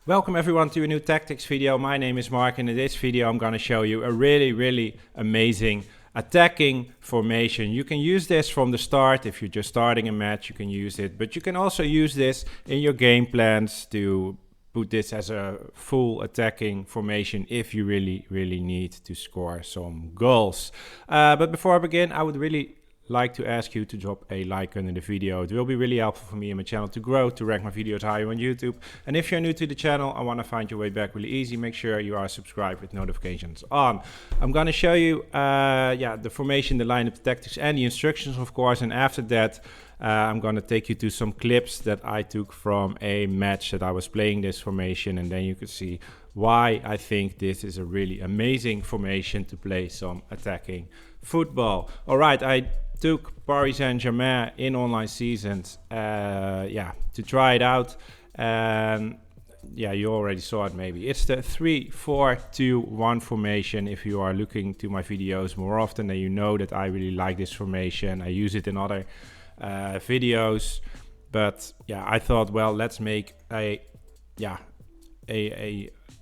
Welcome everyone to a new tactics video. My name is Mark and in this video I'm going to show you a really amazing attacking formation. You can use this from the start. If you're just starting a match, you can use it, but you can also use this in your game plans to put this as a full attacking formation if you really need to score some goals. But before I begin, I would really like to ask you to drop a like under the video. It will be really helpful for me and my channel to grow, to rank my videos higher on YouTube. And if you're new to the channel, I want to find your way back really easy. Make sure you are subscribed with notifications on. I'm going to show you the formation, the lineup, the tactics and the instructions, of course. And after that, I'm going to take you to some clips that I took from a match that I was playing this formation, and then you can see why I think this is a really amazing formation to play some attacking football. All right, I took Paris Saint-Germain in online seasons to try it out, and you already saw it maybe. It's the 3-4-2-1 formation. If you are looking to my videos more often, then you know that I really like this formation. I use it in other videos, but I thought, well, let's make a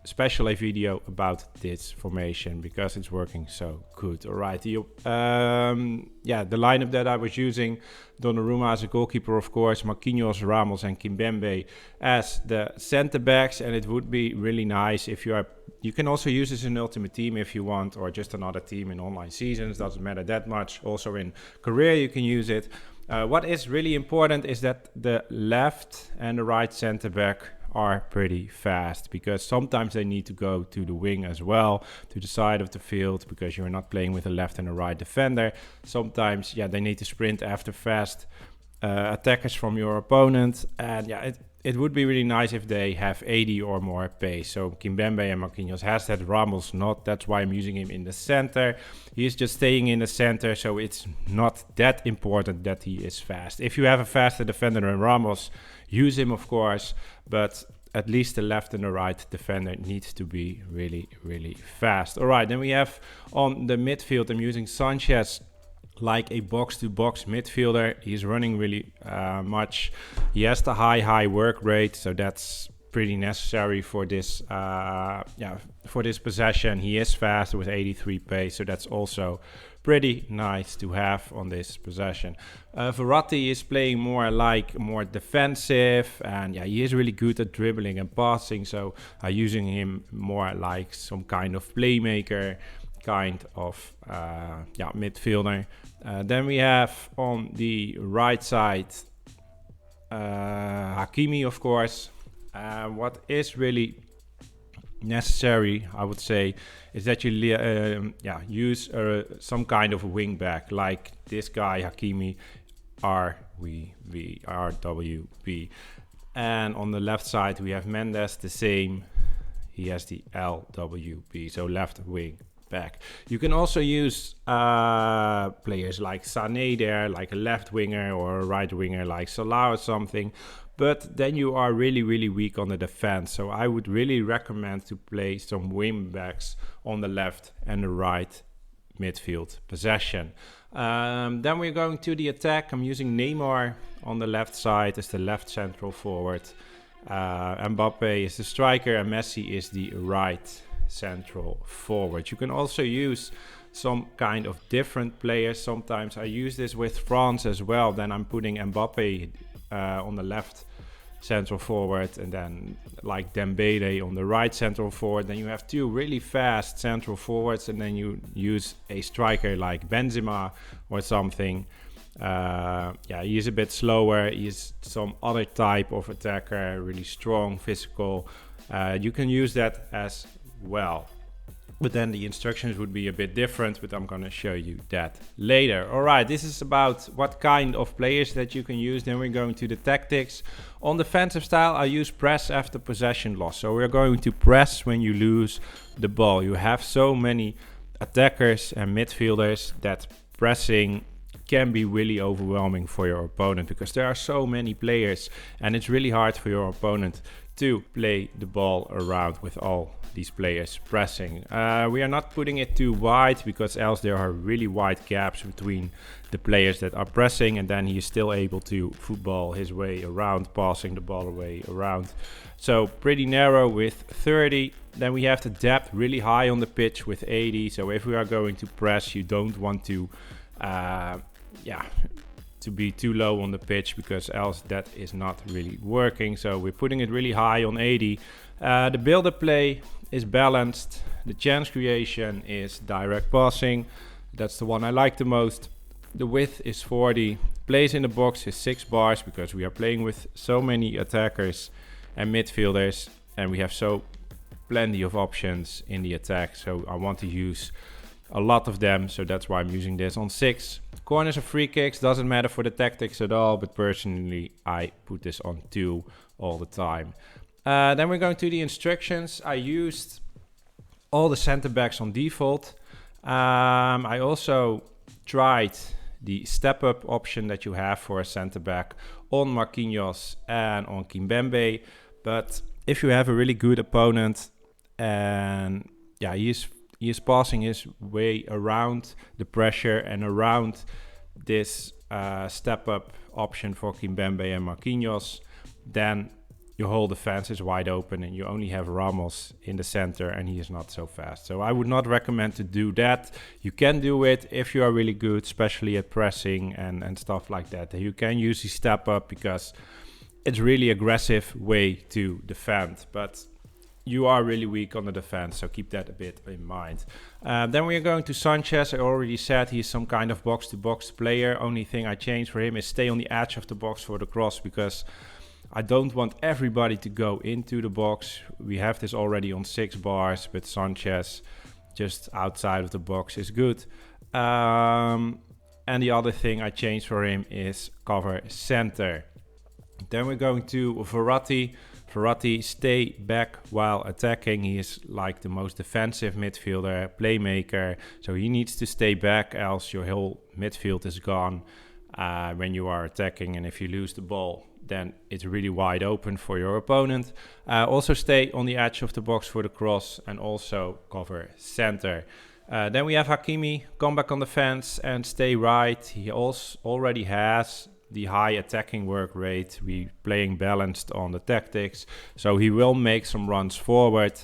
special video about this formation because it's working so good. All right, the lineup that I was using: Donnarumma as a goalkeeper, of course, Marquinhos, Ramos and Kimpembe as the center backs. And it would be really nice if you can also use this in Ultimate Team if you want, or just another team in online seasons, doesn't matter that much. Also in career you can use it. What is really important is that the left and the right center back are pretty fast, because sometimes they need to go to the wing as well, to the side of the field, because you're not playing with a left and a right defender. Sometimes they need to sprint after fast attackers from your opponent, and it would be really nice if they have 80 or more pace. So Kimpembe and Marquinhos has that, Ramos not. That's why I'm using him in the center. He's just staying in the center, so it's not that important that he is fast. If you have a faster defender than Ramos, use him, of course, but at least the left and the right defender needs to be really fast. All right, then we have on the midfield, I'm using Sanchez like a box-to-box midfielder. He's running really much. He has the high work rate, so that's pretty necessary for this possession. He is fast with 83 pace, so that's also pretty nice to have on this possession. Verratti is playing more defensive, and he is really good at dribbling and passing, so I'm using him more like some kind of playmaker, kind of midfielder. Then we have on the right side Hakimi, of course. What is really necessary, I would say, is that you use some kind of a wing back, like this guy Hakimi, RWB. And on the left side we have Mendes, the same. He has the LWB, so left wing back. You can also use players like Sané there, like a left winger, or a right winger like Salah or something. But then you are really weak on the defense. So I would really recommend to play some wing backs on the left and the right midfield possession. Then we're going to the attack. I'm using Neymar on the left side as the left central forward. Mbappe is the striker and Messi is the right central forward. You can also use some kind of different players. Sometimes I use this with France as well. Then I'm putting Mbappe on the left central forward, and then like Dembele on the right central forward. Then you have two really fast central forwards, and then you use a striker like Benzema or something. He is a bit slower. He is some other type of attacker, really strong, physical. You can use that as well. But then the instructions would be a bit different, but I'm going to show you that later. All right, this is about what kind of players that you can use. Then we're going to the tactics. On defensive style, I use press after possession loss. So we're going to press when you lose the ball. You have so many attackers and midfielders that pressing can be really overwhelming for your opponent, because there are so many players and it's really hard for your opponent to play the ball around with all these players pressing. We are not putting it too wide because else there are really wide gaps between the players that are pressing, and then he is still able to football his way around, passing the ball away around. So pretty narrow with 30. Then we have the depth really high on the pitch with 80. So if we are going to press, you don't want to to be too low on the pitch, because else that is not really working. So we're putting it really high on 80. The build-up play is balanced. The chance creation is direct passing. That's the one I like the most. The width is 40. Plays in the box is 6 bars, because we are playing with so many attackers and midfielders, and we have so plenty of options in the attack. So I want to use a lot of them, so that's why I'm using this on 6. Corners and free kicks doesn't matter for the tactics at all, but personally I put this on 2 all the time. Then we're going to the instructions. I used all the center backs on default. I also tried the step up option that you have for a center back on Marquinhos and on Kimpembe. But if you have a really good opponent and he is passing his way around the pressure and around this step up option for Kimpembe and Marquinhos, then your whole defense is wide open and you only have Ramos in the center and he is not so fast. So I would not recommend to do that. You can do it if you are really good, especially at pressing and stuff like that. You can use the step up because it's really aggressive way to defend, but you are really weak on the defense, so keep that a bit in mind. Then we are going to Sanchez. I already said he's some kind of box-to-box player. Only thing I changed for him is stay on the edge of the box for the cross, because I don't want everybody to go into the box. We have this already on 6 bars, but Sanchez just outside of the box is good. And the other thing I changed for him is cover center. Then we're going to Verratti. Verratti, stay back while attacking. He is like the most defensive midfielder, playmaker. So he needs to stay back, else your whole midfield is gone when you are attacking. And if you lose the ball, then it's really wide open for your opponent. Also stay on the edge of the box for the cross and also cover center. Then we have Hakimi, come back on the fence and stay right. He also already has the high attacking work rate. We playing balanced on the tactics, so he will make some runs forward,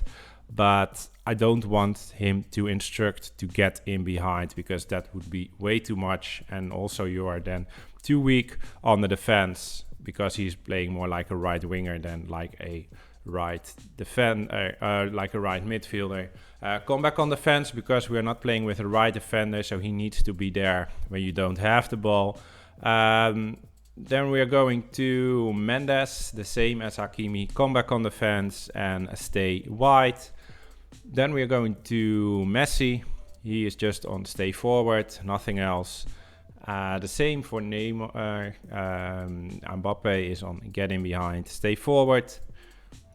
but I don't want him to instruct to get in behind, because that would be way too much, and also you are then too weak on the defense, because he's playing more like a right winger than like a right defender, like a right midfielder. Come back on the fence, because we are not playing with a right defender, so he needs to be there when you don't have the ball. Then we are going to Mendes, the same as Hakimi, come back on the fence and stay wide. Then we are going to Messi. He is just on stay forward, nothing else. The same for Neymar. Mbappe is on get in behind, stay forward.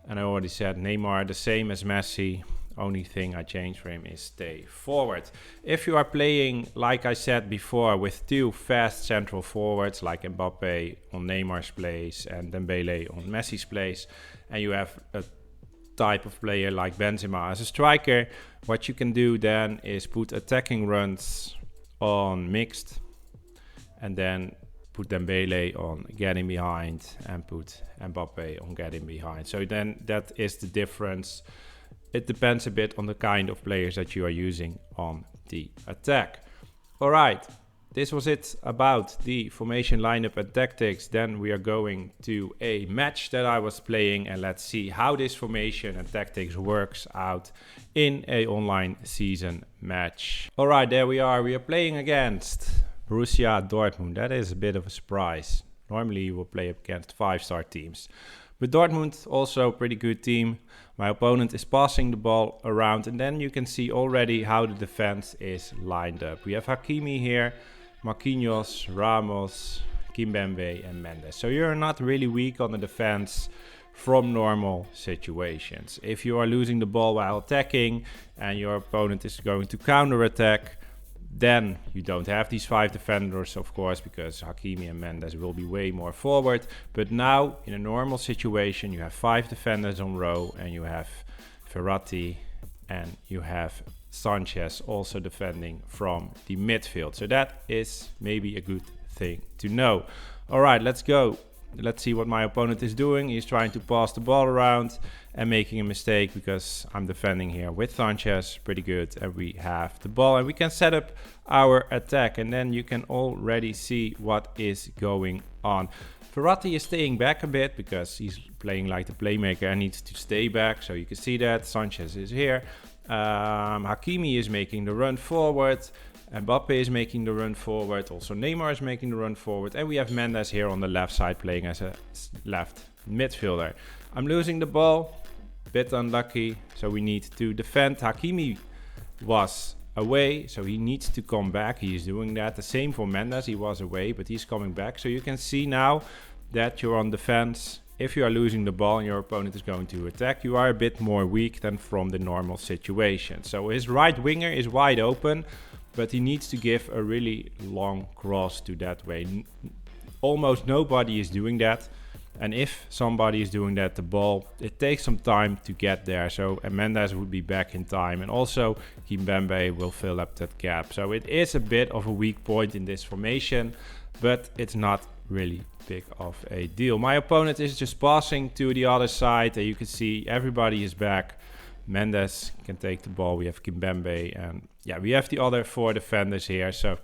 And I already said Neymar, the same as Messi. Only thing I changed for him is stay forward. If you are playing, like I said before, with 2 fast central forwards like Mbappe on Neymar's place and Dembele on Messi's place, and you have a type of player like Benzema as a striker, what you can do then is put attacking runs on mixed and then put Dembele on getting behind and put Mbappe on getting behind. So then that is the difference. It depends a bit on the kind of players that you are using on the attack. All right, this was it about the formation lineup and tactics. Then we are going to a match that I was playing, and let's see how this formation and tactics works out in a online season match. All right, there we are. We are playing against Borussia Dortmund. That is a bit of a surprise. Normally you will play against 5-star teams. But Dortmund, also a pretty good team. My opponent is passing the ball around, and then you can see already how the defense is lined up. We have Hakimi here, Marquinhos, Ramos, Kimpembe and Mendes. So you're not really weak on the defense from normal situations. If you are losing the ball while attacking and your opponent is going to counter-attack, then you don't have these 5 defenders, of course, because Hakimi and Mendes will be way more forward. But now, in a normal situation, you have 5 defenders on row and you have Verratti, and you have Sanchez also defending from the midfield. So that is maybe a good thing to know. All right, let's go. Let's see what my opponent is doing. He's trying to pass the ball around and making a mistake because I'm defending here with Sanchez. Pretty good. And we have the ball and we can set up our attack. And then you can already see what is going on. Verratti is staying back a bit because he's playing like the playmaker and needs to stay back. So you can see that Sanchez is here. Hakimi is making the run forward. Mbappe is making the run forward. Also Neymar is making the run forward. And we have Mendes here on the left side playing as a left midfielder. I'm losing the ball. Bit unlucky. So we need to defend. Hakimi was away. So he needs to come back. He is doing that. The same for Mendes. He was away, but he's coming back. So you can see now that you're on defense. If you are losing the ball and your opponent is going to attack, you are a bit more weak than from the normal situation. So his right winger is wide open, but he needs to give a really long cross to that way. Almost nobody is doing that. And if somebody is doing that, the ball, it takes some time to get there. So Mendes would be back in time. And also Kimpembe will fill up that gap. So it is a bit of a weak point in this formation, but it's not really big of a deal. My opponent is just passing to the other side. And you can see everybody is back. Mendes can take the ball. We have Kimpembe and yeah, we have the other 4 defenders here. So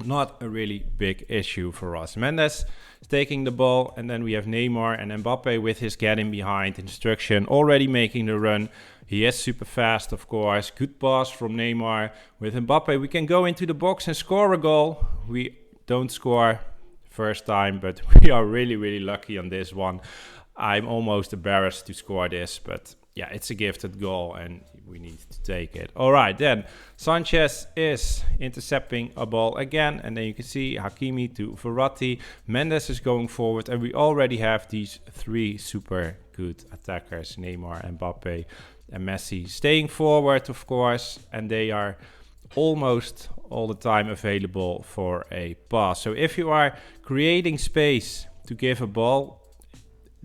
not a really big issue for us. Mendes is taking the ball and then we have Neymar and Mbappe with his get in behind instruction already making the run. He is super fast, of course. Good pass from Neymar. With Mbappe, we can go into the box and score a goal. We don't score first time, but we are really, really lucky on this one. I'm almost embarrassed to score this, but yeah, it's a gifted goal and we need to take it. All right, then Sanchez is intercepting a ball again. And then you can see Hakimi to Verratti. Mendes is going forward. And we already have these 3 super good attackers, Neymar, Mbappe and Messi, staying forward, of course. And they are almost all the time available for a pass. So if you are creating space to give a ball,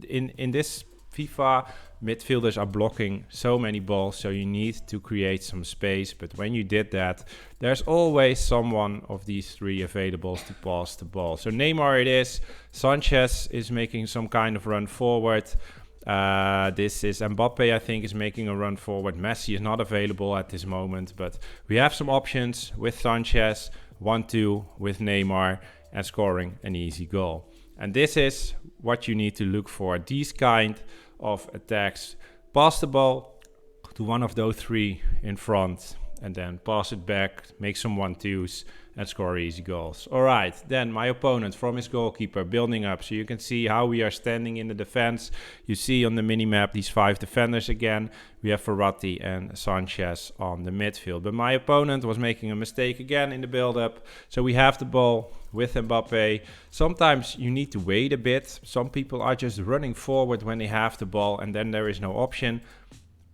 in this FIFA, midfielders are blocking so many balls, so you need to create some space. But when you did that, there's always someone of these 3 available to pass the ball. So Neymar it is. Sanchez is making some kind of run forward. This is Mbappe, I think, is making a run forward. Messi is not available at this moment, but we have some options with Sanchez, 1-2 with Neymar, and scoring an easy goal. And this is what you need to look for. These kind of attacks. Pass the ball to one of those 3 in front and then pass it back, make some 1-2s and score easy goals. All right, then my opponent from his goalkeeper building up. So you can see how we are standing in the defense. You see on the mini-map these 5 defenders again. We have Verratti and Sanchez on the midfield. But my opponent was making a mistake again in the build-up. So we have the ball with Mbappe. Sometimes you need to wait a bit. Some people are just running forward when they have the ball and then there is no option.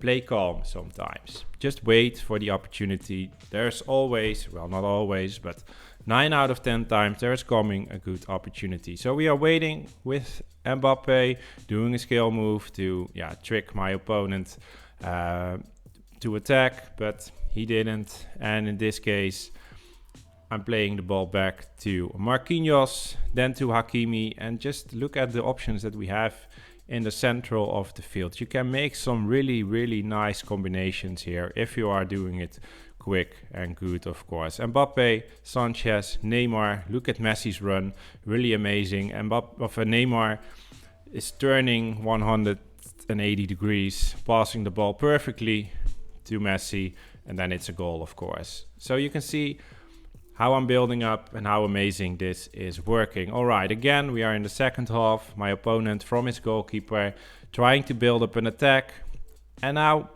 Play calm sometimes. Just wait for the opportunity. There's always, well, not always, but 9 out of 10 times there's coming a good opportunity. So we are waiting with Mbappe, doing a skill move to trick my opponent to attack, but he didn't. And in this case, I'm playing the ball back to Marquinhos, then to Hakimi, and just look at the options that we have in the central of the field. You can make some really, really nice combinations here if you are doing it quick and good, of course. Mbappe, Sanchez, Neymar. Look at Messi's run, really amazing. Neymar is turning 180 degrees, passing the ball perfectly to Messi, and then it's a goal, of course. So you can see how I'm building up and how amazing this is working. All right, again, we are in the second half. My opponent from his goalkeeper trying to build up an attack. And now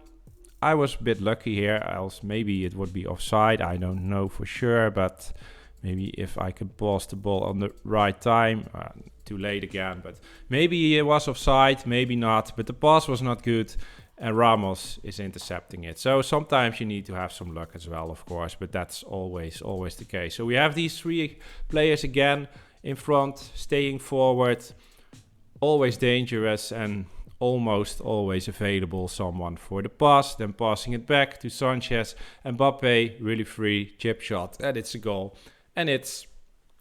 I was a bit lucky here, else maybe it would be offside. I don't know for sure, but maybe if I could pass the ball on the right time. Too late again, but maybe it was offside, maybe not. But the pass was not good. And Ramos is intercepting it. So sometimes you need to have some luck as well, of course, but that's always the case. So we have these 3 players again in front, staying forward, always dangerous and almost always available someone for the pass, then passing it back to Sanchez. Mbappe, really free, chip shot, and it's a goal. And it's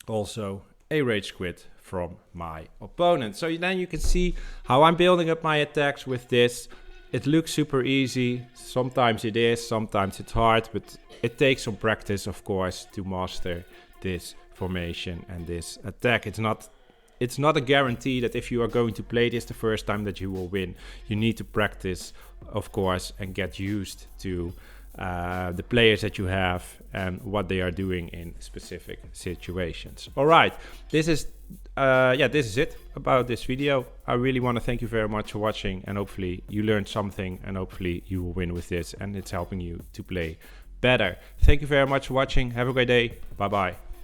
also a rage quit from my opponent. So then you can see how I'm building up my attacks with this. It looks super easy. Sometimes it is, sometimes it's hard, but it takes some practice, of course, to master this formation and this attack. It's not a guarantee that if you are going to play this the first time that you will win. You need to practice, of course, and get used to the players that you have and what they are doing in specific situations. All right, this is it about this video. I really want to thank you very much for watching, and hopefully you learned something, and hopefully you will win with this, and it's helping you to play better. Thank you very much for watching. Have a great day. Bye bye.